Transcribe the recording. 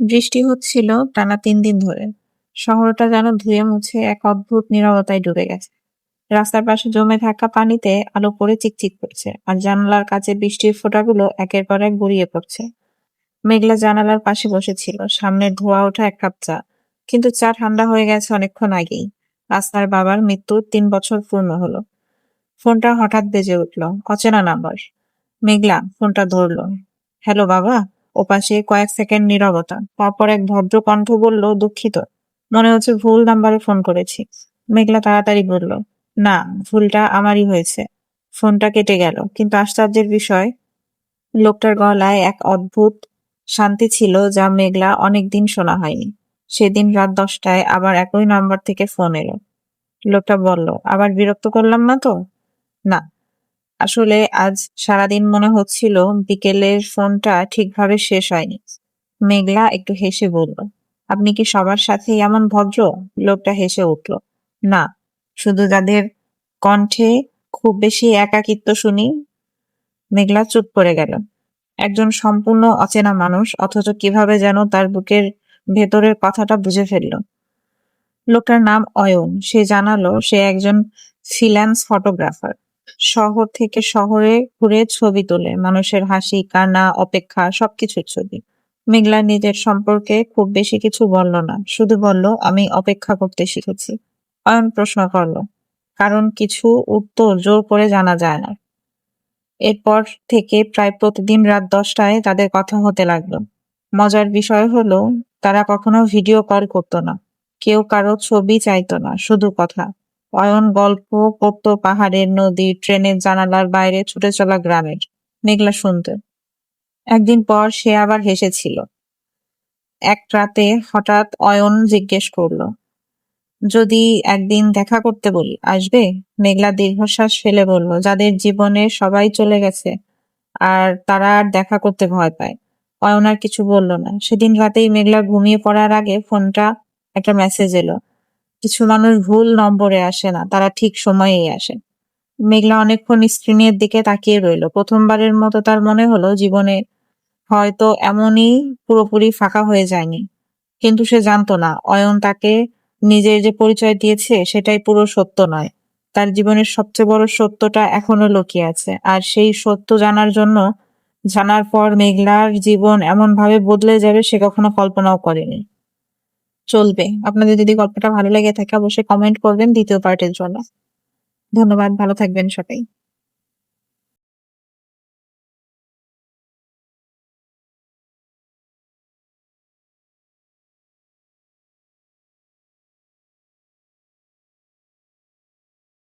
বৃষ্টি হচ্ছিল টানা ৩ দিন ধরে। শহরটা যেন ধুয়ে মুছে এক অদ্ভুত নীরবতায় ডুবে গেছে। রাস্তার পাশে জমে থাকা পানিতে আলো পড়ে চিকচিক করছে, আর জানালার কাছে বৃষ্টির ফোঁটাগুলো একের পর এক গড়িয়ে পড়ছে। মেঘলা জানালার পাশে বসেছিল, সামনের ধোয়া ওঠা এক কাপ চা। কিন্তু চা ঠান্ডা হয়ে গেছে অনেকক্ষণ আগেই। রাস্তার বাবার মৃত্যুর ৩ বছর পূর্ণ হলো। ফোনটা হঠাৎ বেজে উঠল, অচেনা নাম্বার। মেঘলা ফোনটা ধরল। হ্যালো বাবা। ওপাশে কয়েক সেকেন্ড নীরবতা, তারপর এক ভদ্র কণ্ঠ বলল, দুঃখিত, মনে হচ্ছে ভুল নাম্বারে ফোন করেছি। মেঘলা তাড়াতাড়ি বলল, না, ভুলটা আমারই হয়েছে। ফোনটা কেটে গেল, কিন্তু আশ্চর্যের বিষয়, লোকটার গলায় এক অদ্ভুত শান্তি ছিল যা মেঘলা অনেকদিন শোনা হয়নি। সেদিন রাত 10টায় আবার একই নাম্বার থেকে ফোন এলো। লোকটা বলল, আবার বিরক্ত করলাম না তো? না, আসলে আজ সারাদিন মনে হচ্ছিল বিকেলের ফোনটা ঠিকভাবে শেষ হয়নি। মেঘলা একটু হেসে বলল, আপনি কি সবার সাথেই এমন ভদ্র? লোকটা হেসে উঠল, না, শুধু যাদের কণ্ঠে খুব বেশি একাকিত্ব শুনি। মেঘলা চুপ করে গেল। একজন সম্পূর্ণ অচেনা মানুষ, অথচ কিভাবে যেন তার বুকের ভেতরের কথাটা বুঝে ফেলল। লোকটার নাম অয়ন। সে জানালো সে একজন ফ্রিল্যান্স ফটোগ্রাফার। শহর থেকে শহরে ঘুরে ছবি তোলে, মানুষের হাসি, কান্না, অপেক্ষা, সবকিছুর ছবি। মেঘলা নিজের সম্পর্কে খুব বেশি কিছু বলল না, শুধু বলল, আমি অপেক্ষা করতে শিখেছি। অয়ন প্রশ্ন করল, কারণ কিছু উত্তর জোর করে জানা যায় না। এরপর থেকে প্রায় প্রতিদিন রাত 10টায় তাদের কথা হতে লাগলো। মজার বিষয় হলো, তারা কখনো ভিডিও কল করতো না। কেউ কারো ছবি চাইতো না, শুধু কথা। অয়ন গল্প করতো পাহাড়ের, নদী, ট্রেনের জানালার বাইরে ছুটে চলা গ্রামের। মেঘলা শুনতে। একদিন পর সে আবার হেসেছিল। এক রাতে হঠাৎ অয়ন জিজ্ঞেস করলো, যদি একদিন দেখা করতে বলি, আসবে? মেঘলা দীর্ঘশ্বাস ফেলে বলল, যাদের জীবনে সবাই চলে গেছে আর তারা আর দেখা করতে ভয় পায়। অয়ন আর কিছু বলল না। সেদিন রাতেই মেঘলা ঘুমিয়ে পড়ার আগে ফোনটা একটা মেসেজ এলো, কিছু মানুষ ভুল নম্বরে আসে না, তারা ঠিক সময়েই আসে। মেঘলা অনেকক্ষণ স্ক্রিনের দিকে তাকিয়ে রইল। প্রথমবারের মতো তার মনে হলো জীবনে হয়তো এমনই পুরোপুরি ফাঁকা হয়ে যায়নি। কিন্তু সে জানতো না, অয়ন তাকে নিজের যে পরিচয় দিয়েছে সেটাই পুরো সত্য নয়। তার জীবনের সবচেয়ে বড় সত্যটা এখনো লুকিয়ে আছে, আর সেই সত্য জানার পর মেঘলার জীবন এমন ভাবে বদলে যাবে সে কখনো কল্পনাও করেনি। চলবে, আপনাদের যদি গল্পটা ভালো লেগে থাকে অবশ্যই কমেন্ট করবেন দ্বিতীয় পার্টের জন্য। ধন্যবাদ, ভালো থাকবেন সবাই।